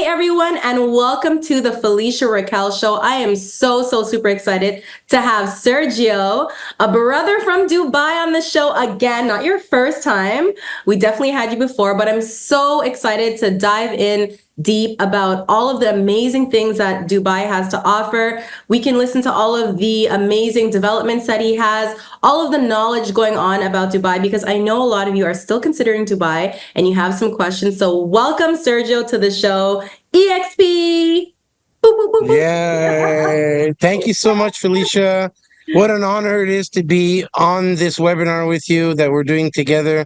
Hey everyone, and welcome to the Falesha Raquel show. I am so super excited to have Sergio, a brother from Dubai, on the show again. Not your first time. We definitely had you before, but I'm so excited to dive in deep about all of the amazing things that Dubai has to offer. We can listen to all of the amazing developments that he has, all of the knowledge going on about Dubai, because I know a lot of you are still considering Dubai and you have some questions. So welcome, Sergio, to the show. EXP! Boop, boop, boop, boop. Yeah. Thank you so much, Felicia. What an honor it is to be on this webinar with you that we're doing together.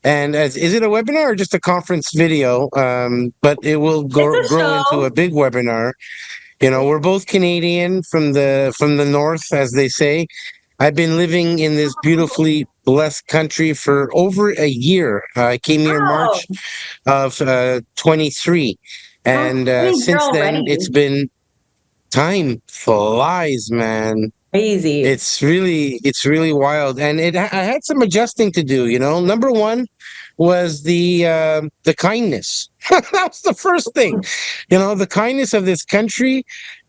And is it a webinar or just a conference video? But it will It's a grow into a show. big webinar. We're both Canadian from the north, as they say. I've been living in this beautifully blessed country for over a year. I came here Wow. March of 23. Gosh, And I mean, you're since then, it's already been time flies, man. crazy. It's really wild, and I had some adjusting to do. Number one was the kindness. That's the first thing. The kindness of this country,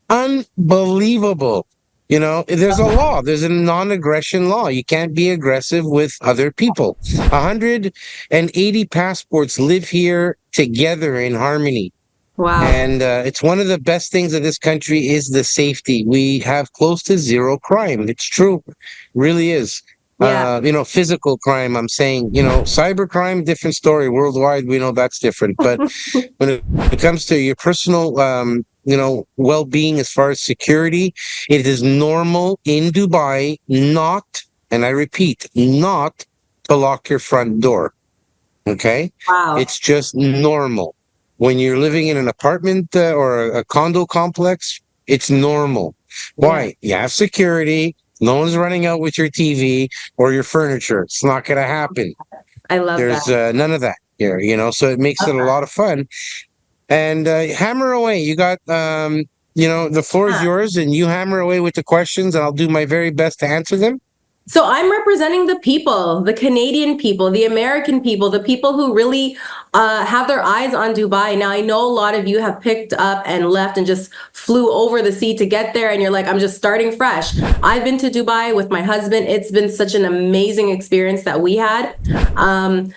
unbelievable. There's a law. There's a non-aggression law. You can't be aggressive with other people. 180 passports live here together in harmony. Wow. And it's one of the best things of this country is the safety. We have close to zero crime. It's true, really is. Yeah. Physical crime. I'm saying, cyber crime, different story. Worldwide, we know that's different. But when it comes to your personal, well-being as far as security, it is normal in Dubai not, and I repeat, not to lock your front door. Okay, Wow. it's just normal. When you're living in an apartment or a condo complex, it's normal. Yeah. Why? You have security. No one's running out with your TV or your furniture. It's not going to happen. I love that. There's none of that here, so it makes it a lot of fun. And hammer away. You got, the floor is Yeah. yours, and you hammer away with the questions, and I'll do my very best to answer them. So I'm representing the people, the Canadian people, the American people, the people who really have their eyes on Dubai. Now, I know a lot of you have picked up and left and just flew over the sea to get there, and you're like, I'm just starting fresh. I've been to Dubai with my husband. It's been such an amazing experience that we had.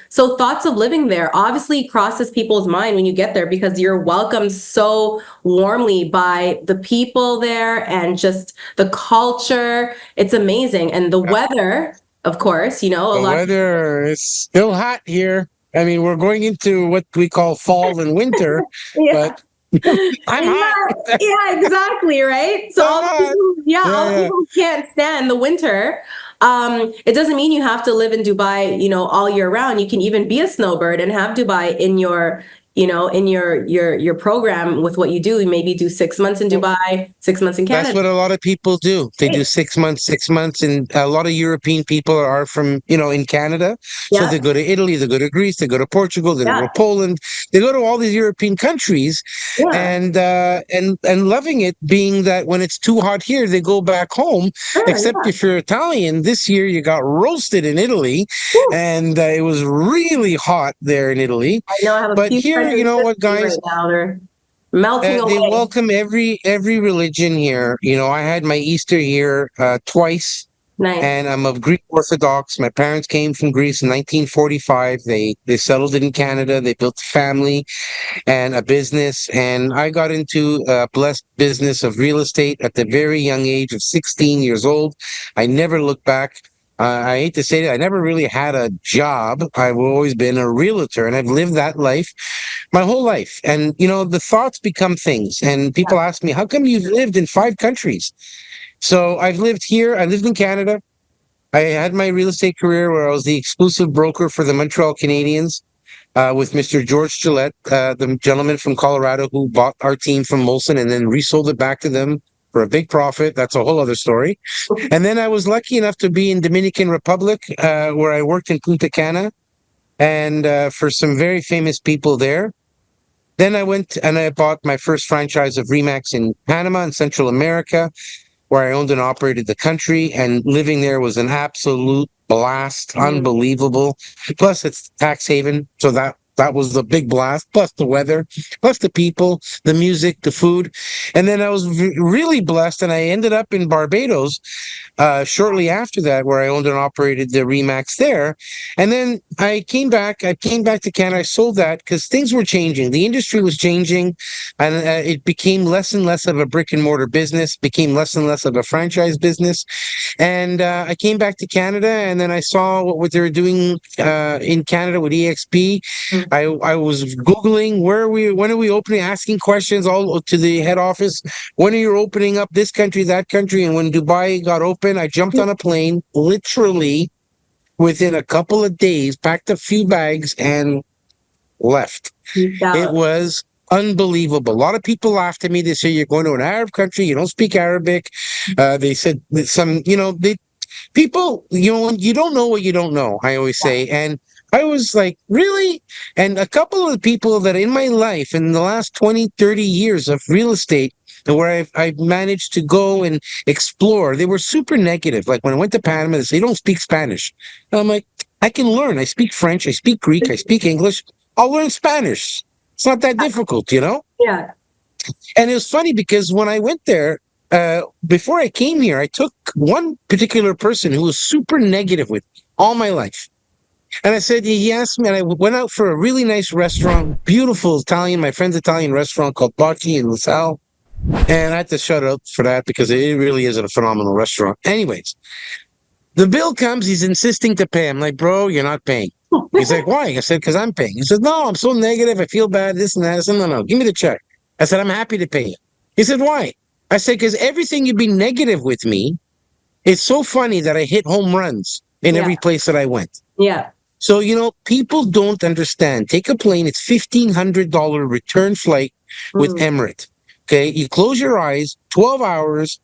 So thoughts of living there obviously crosses people's mind when you get there, because you're welcomed so warmly by the people there and just the culture. It's amazing. And the weather, of course, a The lot. weather is still hot here. I mean, we're going into what we call fall and winter, Yeah. but I'm Yeah, hot. yeah, exactly, right? So I'm hot. all the Yeah, people who can't stand the winter, it doesn't mean you have to live in Dubai, all year round. You can even be a snowbird and have Dubai in your, in your program with what you do. You maybe do 6 months in yeah. Dubai, 6 months in That's Canada. what a lot of people do. They do Right. 6 months, and a lot of European people are from, in Canada. So Yeah, they go to Italy, they go to Greece, they go to Portugal, they go yeah, to Poland, they go to all these European countries, yeah. and loving it. Being that when it's too hot here, they go back home. Sure, Except yeah. if you're Italian, this year you got roasted in Italy, Whew. and it was really hot there in Italy. I know I have a But few here, friends you in know what, Sicily guys? right now. They're melting They away. welcome every religion here. I had my Easter here twice, Nice. and I'm of Greek Orthodox. My parents came from Greece in 1945. They settled in Canada. They built a family and a business, and I got into a blessed business of real estate at the very young age of 16 years old. I never looked back. I hate to say that I never really had a job. I've always been a realtor, and I've lived that life my whole life. And the thoughts become things. And people ask me, "How come you've lived in 5 countries?" So I've lived here. I lived in Canada. I had my real estate career where I was the exclusive broker for the Montreal Canadiens with Mr. George Gillette, the gentleman from Colorado who bought our team from Molson and then resold it back to them for a big profit. That's a whole other story. And then I was lucky enough to be in Dominican Republic, where I worked in Punta Cana, and for some very famous people there. Then I went and I bought my first franchise of Remax in Panama and Central America, where I owned and operated the country. And living there was an absolute blast, Mhm. unbelievable. Plus, it's tax haven, so that That was the big blast, plus the weather, plus the people, the music, the food. And then I was really blessed, and I ended up in Barbados shortly after that, where I owned and operated the Remax there. And then I came back. I came back to Canada. I sold that because things were changing. The industry was changing, and it became less and less of a brick and mortar business, became less and less of a franchise business. And I came back to Canada, and then I saw what they were doing in Canada with EXP. Mm. I was Googling when are we opening, asking questions all to the head office. When are you opening up this country, that country? And when Dubai got open, I jumped on a plane, literally within a couple of days, packed a few bags and left. It was unbelievable. A lot of people laughed at me. They say, you're going to an Arab country, you don't speak Arabic. They said that people, when you don't know what you don't know, I always say. And I was like, really? And a couple of the people that in my life, in the last 20, 30 years of real estate, where I've managed to go and explore, they were super negative. Like when I went to Panama, they say, you don't speak Spanish. And I'm like, I can learn. I speak French, I speak Greek, I speak English. I'll learn Spanish. It's not that difficult, Yeah. And it was funny because when I went there, before I came here, I took one particular person who was super negative with me all my life. And I said, he asked me, and I went out for a really nice restaurant, beautiful Italian, my friend's Italian restaurant called Bocci in LaSalle. And I had to shut up for that because it really is a phenomenal restaurant. Anyways, the bill comes, he's insisting to pay. I'm like, bro, you're not paying. He's like, why? I said, because I'm paying. He said, no, I'm so negative. I feel bad, this and that. I said, no, give me the check. I said, I'm happy to pay you. He said, why? I said, because everything you've been negative with me, it's so funny that I hit home runs in every place that I went. Yeah. So, people don't understand. Take a plane, it's $1,500 return flight with Emirates. Okay, you close your eyes, 12 hours,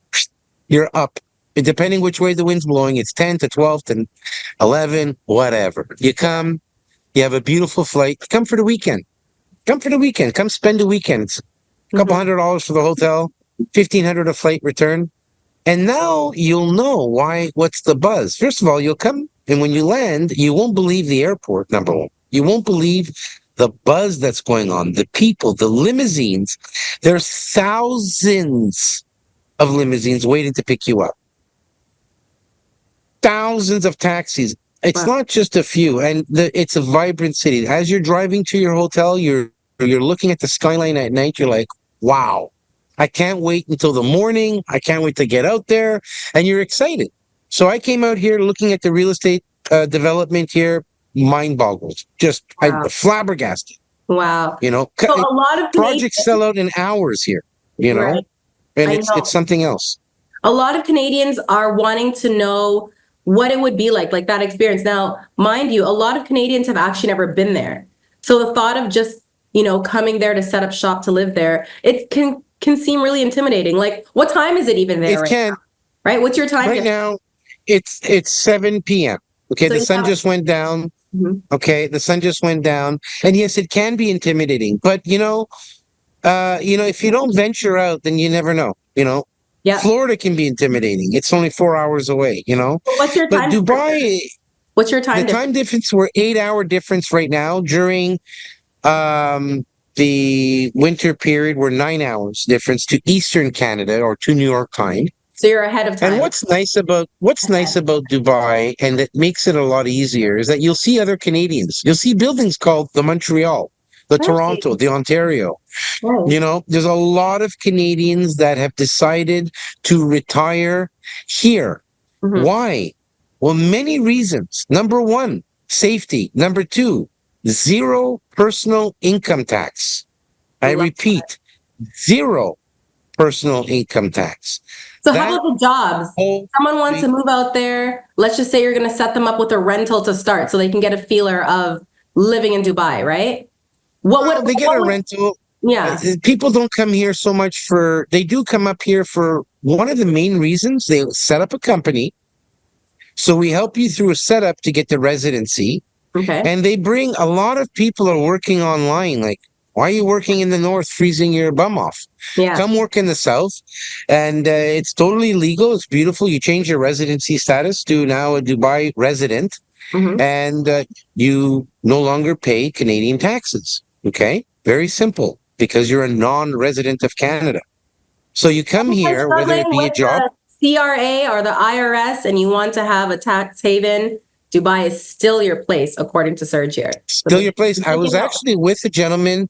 you're up. And depending which way the wind's blowing, it's 10 to 12 to 11, whatever. You come, you have a beautiful flight. Come for the weekend. Come for the weekend. Come spend the weekend. A couple $100 for the hotel, $1,500 a flight return. And now you'll know what's the buzz. First of all, you'll come, and when you land, you won't believe the airport, number one. You won't believe the buzz that's going on, the people, the limousines. There's thousands of limousines waiting to pick you up. Thousands of taxis. It's not just a few, and it's a vibrant city. As you're driving to your hotel, you're looking at the skyline at night. You're like, wow, I can't wait until the morning. I can't wait to get out there, and you're excited. So I came out here looking at the real estate development here. Mind boggles. Just I'm flabbergasted. Wow. So a lot of projects sell out in hours here. Right. And it's something else. A lot of Canadians are wanting to know what it would be like that experience. Now, mind you, a lot of Canadians have actually never been there. So the thought of just, coming there to set up shop to live there, it can seem really intimidating. Like, what time is it even there? Now? Right? What's your time? Right now, it's 7 p.m. Okay, so the sun just went down. Okay, the sun just went down. And yes, it can be intimidating. But, if you don't venture out, then you never know, Yeah. Florida can be intimidating. It's only 4 hours away, What's your time? But Dubai, what's your time? The time difference, we're 8-hour difference right now. During the winter period, we're 9 hours difference to Eastern Canada or to New York time. So you're ahead of time. And what's nice about Dubai, and that makes it a lot easier, is that you'll see other Canadians. You'll see buildings called the Montreal, the Toronto, the Ontario. There's a lot of Canadians that have decided to retire here. Why? Well, many reasons. Number one, safety. Number two, 0 personal income tax. I repeat, 0 personal income tax. So how about the jobs? Someone wants to move out there. Let's just say you're going to set them up with a rental to start so they can get a feeler of living in Dubai, right? They get a rental. Yeah. People don't come here so much they do come up here for one of the main reasons. They set up a company. So we help you through a setup to get the residency. Okay. And they bring a lot of people are working online. Like, why are you working in the north, freezing your bum off? Yeah. Come work in the south. And it's totally legal. It's beautiful. You change your residency status to now a Dubai resident. Mm-hmm. and you no longer pay Canadian taxes. Okay, very simple, because you're a non-resident of Canada. So you come If you're here, whether struggling it be a with job. the CRA or the IRS and you want to have a tax haven, Dubai is still your place, according to Sergio. So Still your place. I was actually with a gentleman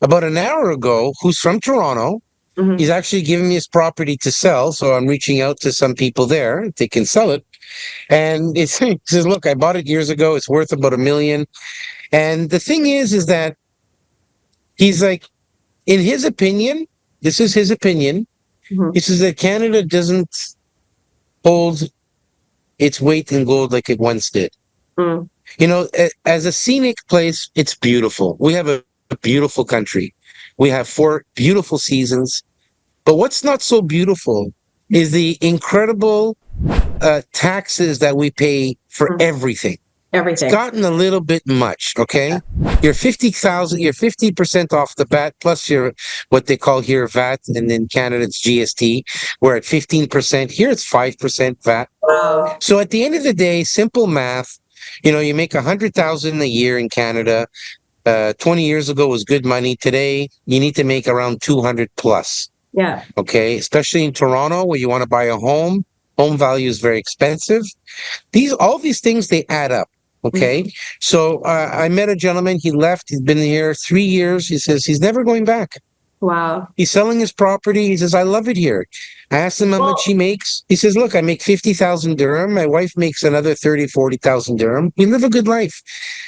about an hour ago who's from Toronto. Mhm. He's actually giving me his property to sell, so I'm reaching out to some people there if they can sell it. And he says, "Look, I bought it years ago. It's worth about $1 million." And the thing is that he's like, in his opinion, this is his opinion. Mhm. He says that Canada doesn't hold its weight in gold like it once did. Mm. You know, as a scenic place, it's beautiful. We have a beautiful country. We have 4 beautiful seasons. But what's not so beautiful is the incredible taxes that we pay for everything. It's Everything. gotten a little bit much, okay? You're 50,000, you're 50% off the bat, plus your what they call here VAT, and in Canada it's GST. We're at 15%. Here it's 5% VAT. Wow. So at the end of the day, simple math, you know, you make 100,000 a year in Canada. 20 years ago was good money. Today, you need to make around 200 plus. Yeah. Okay, especially in Toronto where you want to buy a home. Home value is very expensive. All these things, they add up. Okay, so I met a gentleman. He left. He's been here 3 years. He says he's never going back. Wow. He's selling his property. He says, I love it here. I asked him how much he makes. He says, look, I make 50,000 dirham. My wife makes another 30, 40,000 dirham. We live a good life.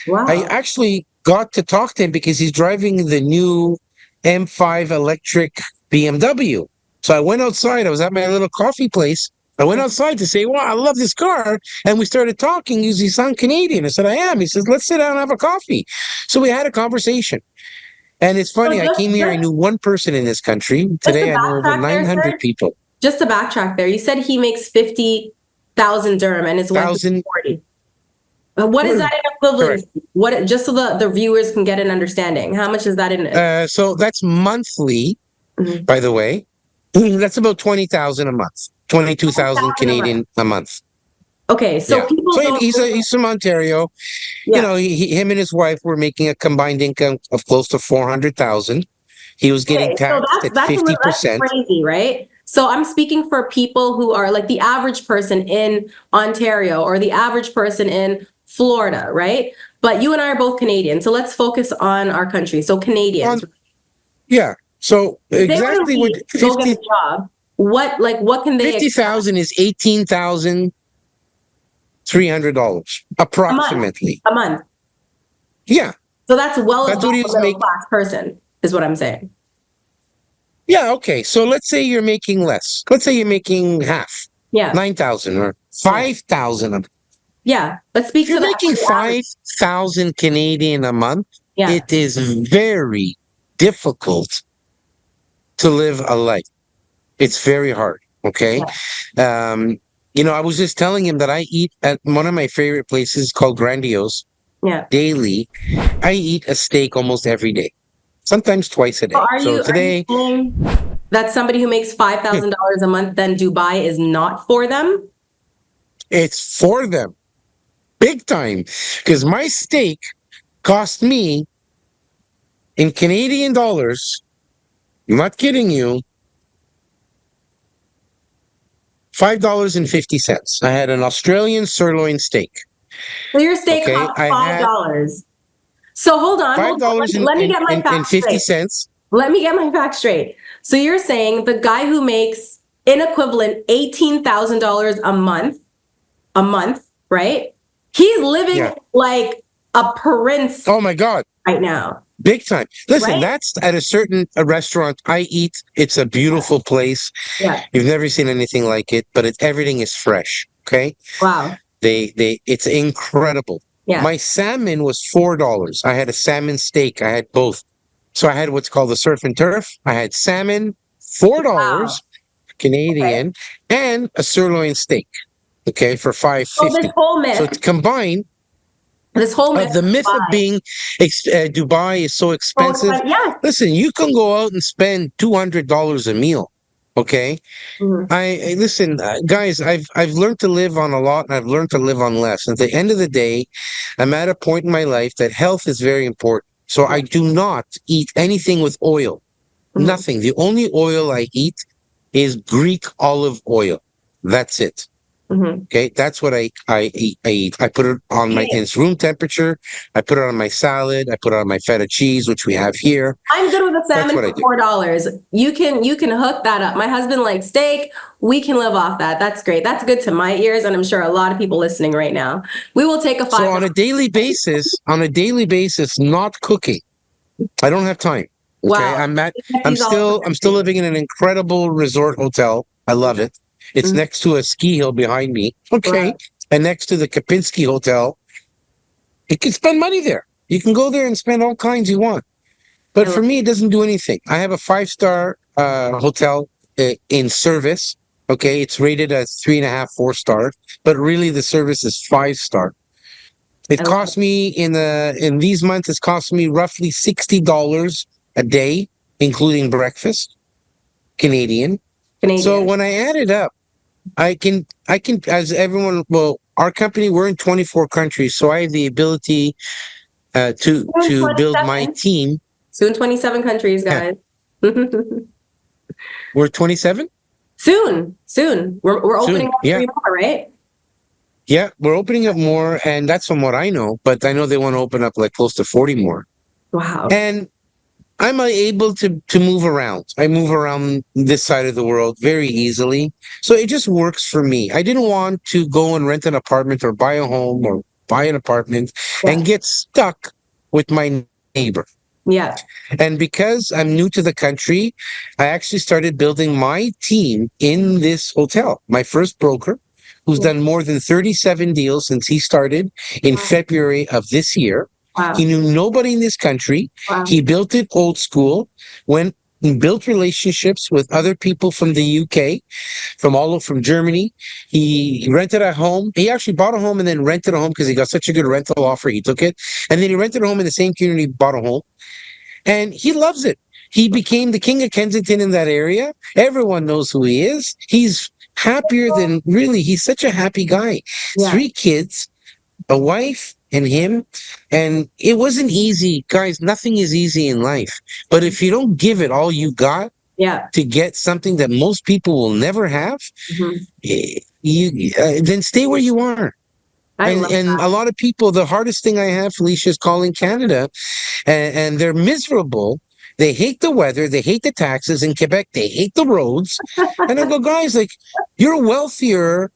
Wow. I actually got to talk to him because he's driving the new M5 electric BMW. So I went outside. I was at my little coffee place. I went outside to say, wow, I love this car. And we started talking. He says, you sound Canadian. I said, I am. He says, let's sit down and have a coffee. So we had a conversation. And it's funny, I came here, I knew one person in this country. Today, I know over 900 people. Just to backtrack there, you said he makes 50,000 dirham and his wife is 40. What is that in equivalent? What, just so the viewers can get an understanding, how much is that in? So that's monthly, by the way. That's about 20,000 a month, 22,000 Canadian a month. Okay, so people don't. He's from Ontario. Yeah. You know, him and his wife were making a combined income of close to 400,000. He was getting taxed at 50%. That's crazy, right? So I'm speaking for people who are like the average person in Ontario or the average person in Florida, right? But you and I are both Canadian, so let's focus on our country. So Canadians. Yeah. So exactly what 50, go get a job. What can they? 50,000 is $18,300 approximately a month. Yeah. So that's above what he was a middle making. class person, is what I'm saying. Yeah. Okay. So let's say you're making less. Let's say you're making half. Yeah. 9,000 or 5,000. Yeah. Let's speak to that. If you're making 5,000 Canadian a month, it is very difficult to live a life. It's very hard. Okay. Yeah. You know, I was just telling him that I eat at one of my favorite places called Grandiose. Yeah. Daily. I eat a steak almost every day, sometimes twice a day. So today, are you saying that somebody who makes $5,000 a month, then Dubai is not for them? It's for them, big time, because my steak cost me in Canadian dollars. I'm not kidding you. $5.50. I had an Australian sirloin steak. So your steak cost $5. So hold on. Let me get my facts straight. Let me get my facts straight. So you're saying the guy who makes in equivalent $18,000 a month, right? He's living like a prince. Oh my God. Right now. Big time. Listen, that's at a restaurant I eat. It's a beautiful place. Yeah. You've never seen anything like it, but everything is fresh. Okay. Wow. It's incredible. Yeah. My salmon was $4. I had a salmon steak. I had both. So I had what's called the surf and turf. I had salmon, $4 Canadian, and a sirloin steak. Okay, for $5.50. So this whole myth. So it's combined. This whole myth. The myth of being Dubai is so expensive. Listen, you can go out and spend $200 a meal. Okay. Mhm. Listen, guys. I've learned to live on a lot, and I've learned to live on less. At the end of the day, I'm at a point in my life that health is very important. So Yeah. I do not eat anything with oil. Mhm. Nothing. The only oil I eat is Greek olive oil. That's it. Mhm. Okay, that's what I eat. I put it on my, Hey, it's room temperature. I put it on my salad. I put it on my feta cheese, which we have here. I'm good with a That's salmon what I for do. $4. You can hook that up. My husband likes steak. We can live off that. That's great. That's good to my ears, and I'm sure a lot of people listening right now. We will take a So $5. on a daily basis, not cooking. I don't have time. Okay, Wow. He's all I'm prepared for still you. living in an incredible resort hotel. I love it. It's Mhm. next to a ski hill behind me. Okay, Wow. and next to the Kapinski Hotel. You can spend money there. You can go there and spend all kinds you want. I But love for me, it doesn't do anything. I have a 5-star hotel in service. Okay, it's rated as 3.5, 4 star, but really the service is 5-star. It I love it. cost me in these months. It's cost me roughly $60 a day, including breakfast, Canadian. So Canadian. when I add it up, I can as everyone. Well, our company, we're in 24 countries, so I have the ability Soon to build my 27. team. Soon 27 countries, Yeah, guys. we're 27 Soon. We're opening soon. up Yeah, 3 more, right? yeah, we're opening up more, and that's from what I know. But I know they want to open up like close to 40 more. Wow. And I'm able to move around. I move around this side of the world very easily, so it just works for me. I didn't want to go and rent an apartment or buy a home or buy an apartment Yeah. and get stuck with my neighbor. Yeah. And because I'm new to the country, I actually started building my team in this hotel. My first broker, who's Yeah. done more than 37 deals since he started in Wow. February of this year. He Wow. knew nobody in this country. Wow. He built it old school, went and built relationships with other people from the UK, from Germany. He rented a home. He actually bought a home and then rented a home because he got such a good rental offer. He took it. And then he rented a home in the same community, bought a home, and he loves it. He became the king of Kensington in that area. Everyone knows who he is. He's happier than really, he's such a happy guy. Yeah. 3 kids, a wife, and him. And it wasn't easy. Guys, nothing is easy in life. But if you don't give it all you got Yeah. to get something that most people will never have, Mhm. you then stay where you are. I love And a that. lot of people, the hardest thing I have, Felicia, is calling Canada, and they're miserable. They hate the weather. They hate the taxes in Quebec. They hate the roads. And I go, guys, like, you're wealthier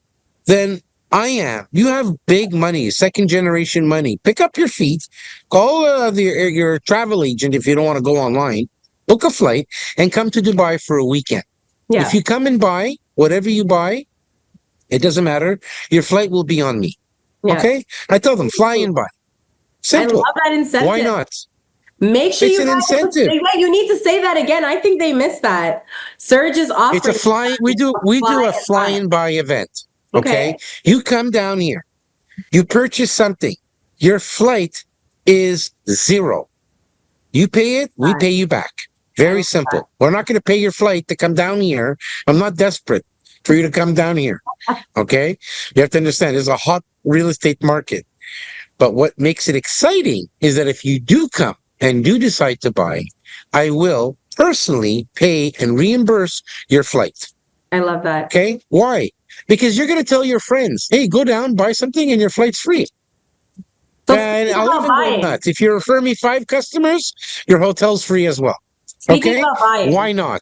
than I am. You have big money, second generation money. Pick up your feet, call your travel agent if you don't want to go online, book a flight, and come to Dubai for a weekend. If Yeah. you come and buy whatever you buy, it doesn't matter. Your flight will be on me. Yeah. Okay? I tell them, fly and buy. I love Simple. that Why incentive. not? Make sure It's you an guys incentive. wait, you need to say that again. I think they missed that. Surge is It's a offering fly. We do fly a and fly buy. and buy event. Okay, Okay. you come down here, you purchase something. Your flight is zero. You pay it, we Fine. pay you back. I Very love that. simple. We're not going to pay your flight to come down here. I'm not desperate for you to come down here. Okay, you have to understand. There's a hot real estate market. But what makes it exciting is that if you do come and do decide to buy, I will personally pay and reimburse your flight. I love that. Okay? Why? Because you're going to tell your friends, hey, go down, buy something, and your flight's free. So And speaking I'll about even go buying, nuts. If you refer me 5 customers, your hotel's free as well. speaking Okay? about buying, Why not?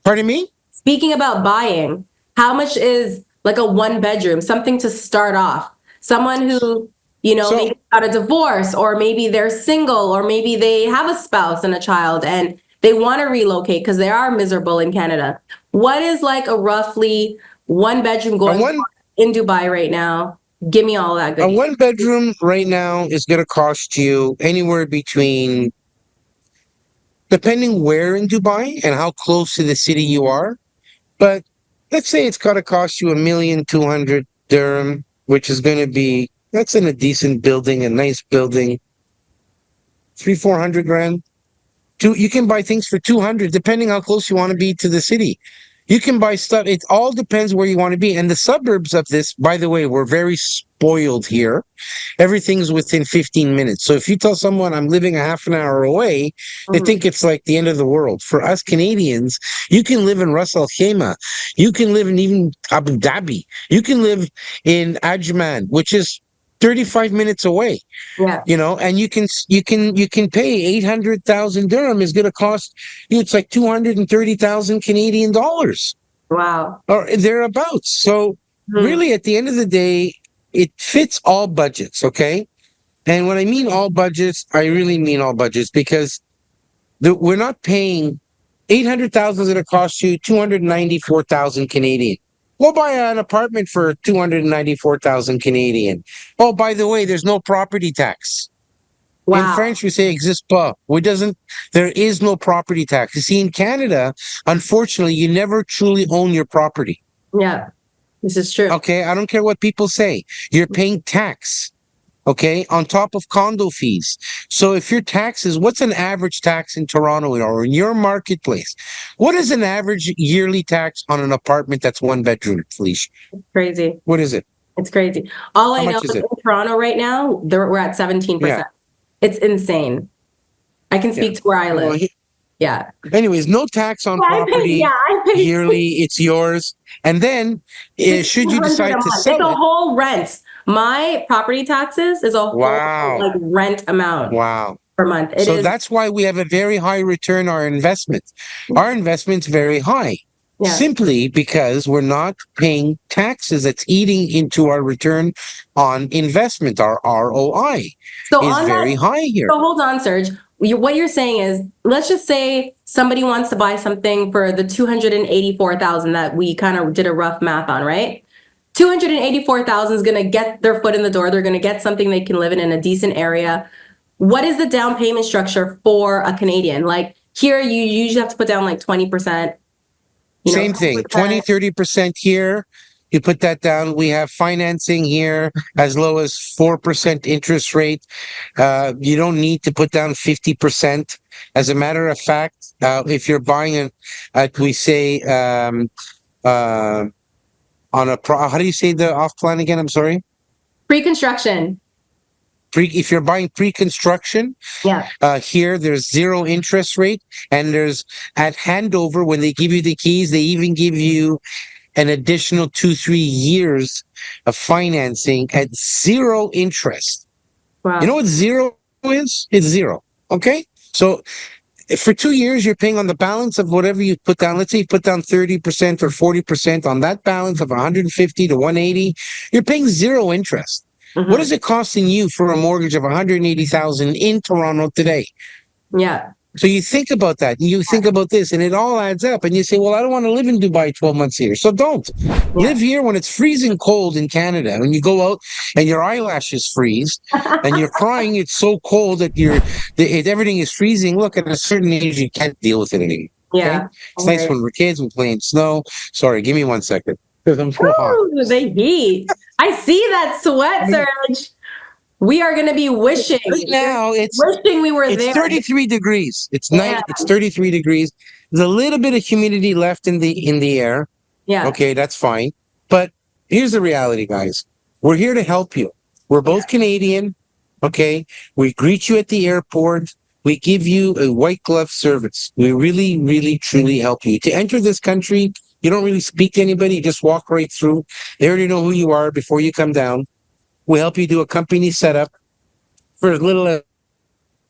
Pardon me? speaking about buying, how much is like a 1 bedroom, something to start off? Someone who, So, maybe got a divorce, or maybe they're single, or maybe they have a spouse and a child and they want to relocate because they are miserable in Canada. What is like a roughly 1 bedroom a going for one in Dubai right now? Give me all that a goodie. 1 bedroom right now is going to cost you anywhere between, depending where in Dubai and how close to the city you are. But let's say it's going to cost you 1,200,000 dirham, which is going to be, that's in a decent building, a nice building, 300-400 grand. You can buy things for 200, depending how close you want to be to the city. You can buy stuff. It all depends where you want to be. And the suburbs of this, by the way, we're very spoiled here. Everything's within 15 minutes. So if you tell someone I'm living a half an hour away, they Mhm. think it's like the end of the world. For us Canadians, you can live in Ras Al Khaimah. You can live in even Abu Dhabi. You can live in Ajman, which is 35 minutes away, Yeah. and you can pay 800,000 dirham is going to cost you, it's like 230,000 Canadian dollars Wow. or thereabouts. So Mhm. really, at the end of the day, it fits all budgets. Okay. And when I mean all budgets, I really mean all budgets, because we're not paying 800,000 is going to cost you 294,000 Canadian. Go buy an apartment for 294,000 Canadian. Oh, by the way, there's no property tax. In Wow. French, we say existe pas. There is no property tax. You see, in Canada, unfortunately, you never truly own your property. Yeah. This is true. Okay. I don't care what people say. You're paying tax. Okay. On top of condo fees. So if your taxes, what's an average tax in Toronto or in your marketplace? What is an average yearly tax on an apartment that's one bedroom, Felicia? Crazy. What is it? It's crazy. All How I know much is is it? in Toronto right now, we're at 17%. Yeah. It's insane. I can Yeah. speak to where I Well, live. Yeah. anyways, no tax on Yeah, property I pay yearly. It's yours. And then, should you 100 a decide to month. It's sell a it, whole rent. My property taxes is a whole wow, like rent amount wow. per month. It So is, that's why we have a very high return on our investment. Our investment's very high, yeah. simply because we're not paying taxes. That's eating into our return on investment. Our ROI So is on very that, high here. so hold on, Serge. What you're saying is, let's just say somebody wants to buy something for the 284,000 that we kind of did a rough math on, right? 284,000 is going to get their foot in the door. They're going to get something they can live in a decent area. What is the down payment structure for a Canadian? Like here, you usually have to put down like 20%. Same thing, 20, 30% here. You put that down. We have financing here as low as 4% interest rate. You don't need to put down 50%. As a matter of fact, if you're buying we say, how do you say the off plan again? I'm sorry. Pre-construction. If you're buying pre-construction, Yeah. here there's zero interest rate, and there's at handover when they give you the keys, they even give you an additional 2-3 years of financing at zero interest. Wow. You know what zero is? It's zero. Okay, so for 2 years you're paying on the balance of whatever you put down. Let's say you put down 30% or 40% on that balance of 150 to 180. You're paying zero interest. Mhm. What is it costing you for a mortgage of 180,000 in Toronto today? Yeah. So you think about that, and you think about this, and it all adds up. And you say, well, I don't want to live in Dubai 12 months here. So don't. Live here when it's freezing cold in Canada. When you go out and your eyelashes freeze and you're crying, it's so cold that everything is freezing. Look, at a certain age, you can't deal with it anymore. Yeah. Okay? It's nice when we're kids, we play in snow. Sorry, give me 1 second. Because I'm so hot. Ooh, the heat. I see that sweat, Serge. We are going to be wishing. Right now, wishing we were there. 33 degrees. It's Yeah. night. It's 33 degrees. There's a little bit of humidity left in the air. Yeah. Okay, that's fine. But here's the reality, guys. We're here to help you. We're both Canadian. Okay, we greet you at the airport. We give you a white glove service. We really, really, truly help you. To enter this country, you don't really speak to anybody. You just walk right through. They already know who you are before you come down. We help you do a company setup for as little as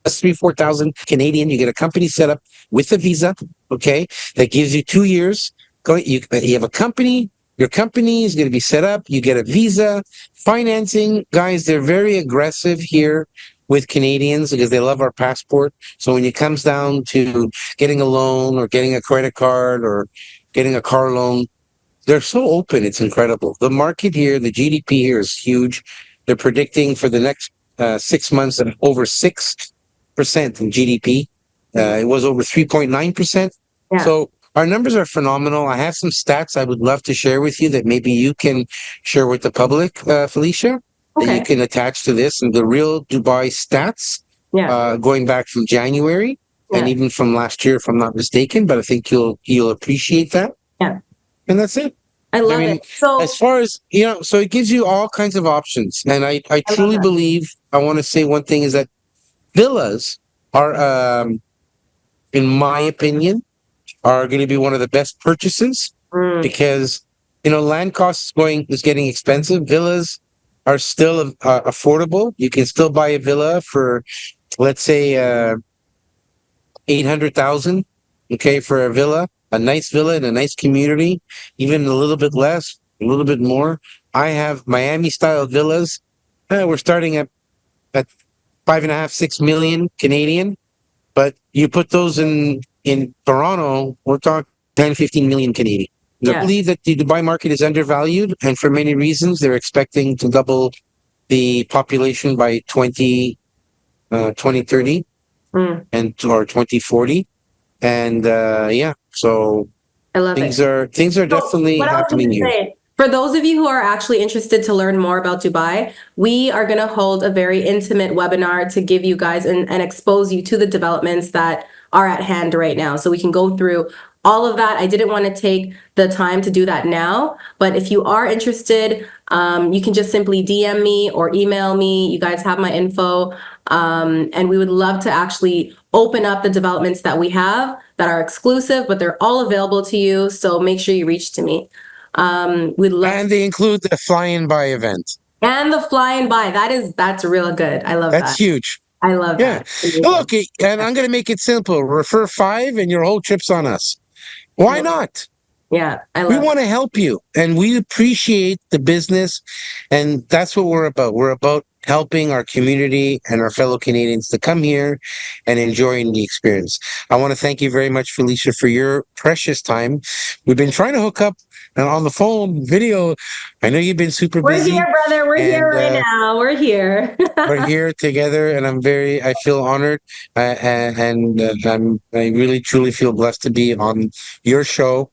3,000-4,000 Canadian. You get a company set up with a visa, okay, that gives you 2 years. You have a company. Your company is going to be set up. You get a visa, financing. Guys, they're very aggressive here with Canadians because they love our passport. So when it comes down to getting a loan or getting a credit card or getting a car loan, they're so open. It's incredible. The market here, the GDP here is huge. They're predicting for the next 6 months at over 6% in GDP. It was over 3.9%. Yeah. So our numbers are phenomenal. I have some stats I would love to share with you that maybe you can share with the public, Felicia, that you can attach to this, and the real Dubai stats, going back from January and even from last year, if I'm not mistaken. But I think you'll appreciate that. Yeah. and that's it. I I love mean, it. So as far as, so it gives you all kinds of options. And I I love truly that. believe, I want to say one thing is that villas are, in my opinion, are going to be one of the best purchases Mm, because, land costs is getting expensive. Villas are still affordable. You can still buy a villa for, let's say, 800,000. Okay, for a nice villa in a nice community, even a little bit less, a little bit more. I have Miami style villas. We're starting at 5.5, 6 million Canadian. But you put those in Toronto, we're talking 10, 15 million Canadian. I yeah. believe that the Dubai market is undervalued, and for many reasons, they're expecting to double the population by 2030 Mm, or 2040. And yeah, so I love it. things are So definitely what I was going happening to here. say, for those of you who are actually interested to learn more about Dubai, we are going to hold a very intimate webinar to give you guys and expose you to the developments that are at hand right now. So we can go through all of that. I didn't want to take the time to do that now, but if you are interested, you can just simply DM me or email me. You guys have my info. And we would love to actually open up the developments that we have that are exclusive, but they're all available to you. So make sure you reach to me. We'd love to. And they include the fly-in by event. And the flying by. That's real good. I love That's that. huge. I love Yeah. that. Amazing. Look, and I'm going to make it simple. Refer five, and your whole trip's on us. Why not? Yeah, I We love want to help you, and we appreciate the business, and that's what we're about. We're about helping our community and our fellow Canadians to come here and enjoying the experience. I want to thank you very much, Falesha, for your precious time. We've been trying to hook up on the phone, video. I know you've been super We're busy, here, brother. We're here and right now. We're here. we're here together, and I feel honored, and I really truly feel blessed to be on your show.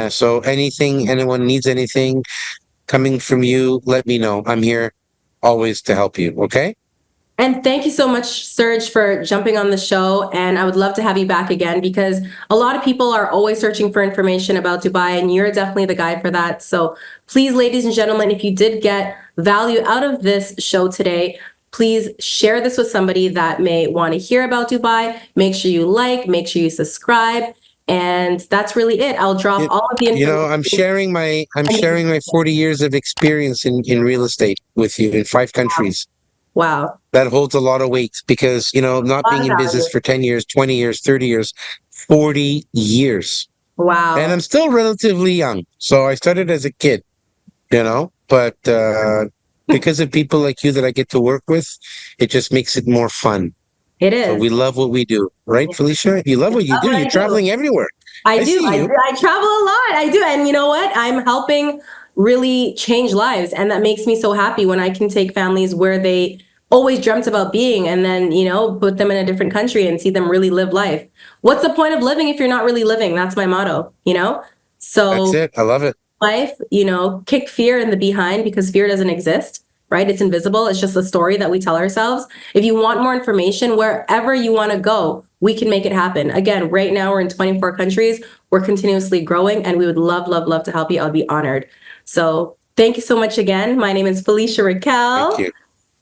So anyone needs anything coming from you, let me know. I'm here always to help you. Okay. And thank you so much, Serge, for jumping on the show. And I would love to have you back again because a lot of people are always searching for information about Dubai, and you're definitely the guy for that. So please, ladies and gentlemen, if you did get value out of this show today, please share this with somebody that may want to hear about Dubai. Make sure you like, make sure you subscribe. And that's really it. I'll drop You, all of the information. I'm sharing my 40 years of experience in real estate with you in 5 countries. Wow. That holds a lot of weight because, not A lot being of in business value. for 10 years, 20 years, 30 years, 40 years. And Wow. I'm still relatively young. So I started as a kid, but because of people like you that I get to work with, it just makes it more fun. It So is. we love what we do, right, Felicia? You love what you Love do. what You're I do. traveling everywhere. I I do. see you. I travel a lot. I do. And you know what? I'm helping really change lives. And that makes me so happy when I can take families where they always dreamt about being and then, put them in a different country and see them really live life. What's the point of living if you're not really living? That's my motto. That's So it. I love it. life, kick fear in the behind because fear doesn't exist, right? It's invisible. It's just a story that we tell ourselves. If you want more information, wherever you want to go, we can make it happen. Again, right now we're in 24 countries. We're continuously growing and we would love, love, love to help you. I'll be honored. So thank you so much again. My name is Falesha Thank Raquel you.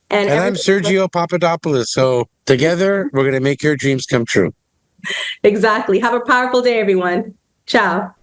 and And I'm everybody. Sergio Papadopoulos. So together, we're going to make your dreams come true. Exactly. Have a powerful day, everyone. Ciao.